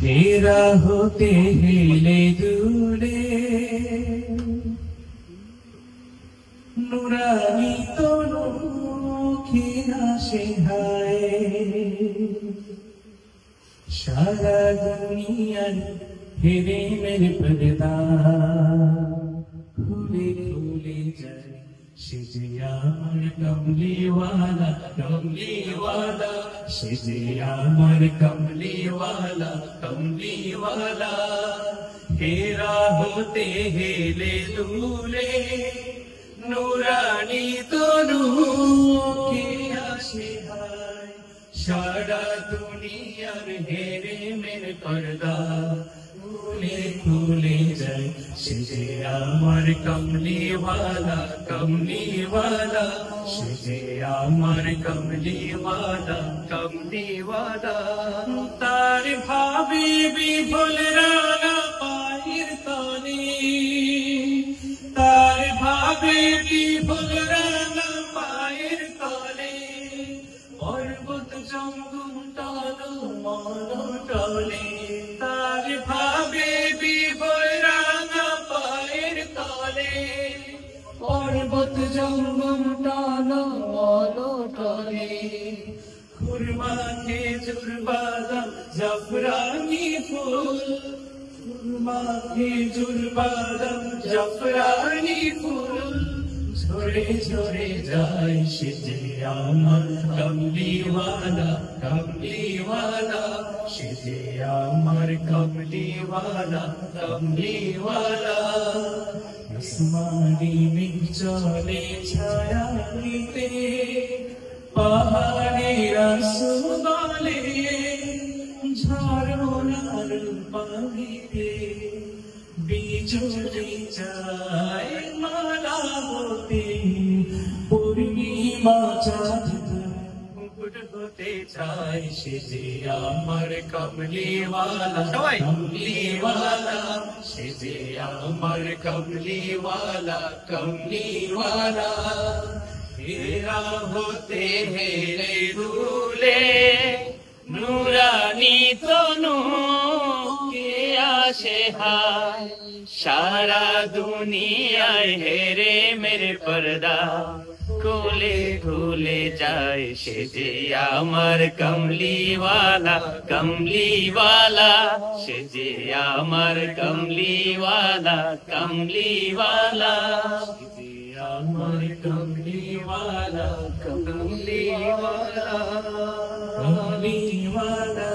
तेरा होते हिले दूले নুরানি তনু কি হাসে হায় সারা দুনিয়ার হেরে মেরে পর্দা খুলে খুলে যায় সে যে আমার কমলিওয়ালা কমলিওয়ালা সে যে আমার কমলিওয়ালা কমলিওয়ালা হেরা হতে হেলে দুলে নুরানি তনু কে আসে হায় সারা দুনিয়ার হেরে মেরে পর্দা খুলে খুলে যায় সে যে আমার কমলিওয়ালা কমলিওয়ালা সে যে আমার কমলিওয়ালা কমলিওয়ালা তার ভাবে বিফল রানা পায়ের তলে তার ভাবে বিফল রানা পায়ের তলে পর্বত জঙ্গম টালো মন টলে তার ভাবে বিফল রানা পায়ের তলে পর্বত জঙ্গম টালো মন টলে খুরমা খেজুর বাদাম জাফরানি ফুল খুরমা খেজুর বাদাম জাফরানি ফুল ঝরে ঝরে যায় সে যে আমার কমলিওয়ালা কমলিওয়ালা সে যে আমার কমলিওয়ালা কমলিওয়ালা আসমানি মেঘ চলে ছায়া নিতে পাহাড়ের আসমানে ঝরনার পানিতে বিজলি যায় মালা হতে পূর্ণিমা চাঁদ মুকুট হতে চায় সে যে আমার কমলিওয়ালা সবাই কমলিওয়ালা সে যে আমার কমলিওয়ালা কমলিওয়ালা হেরা হতে হেরে দুলে নুরানি তনু কে আসে হায় সারা দুনিয়ায় হেরে মেরে পর্দা খুলে খুলে যায় সে যে আমার কমলিওয়ালা কমলিওয়ালা সে যে আমার কমলিওয়ালা কমলিওয়ালা সে যে আমার কমলিওয়ালা কমলিওয়ালা কমলিওয়ালা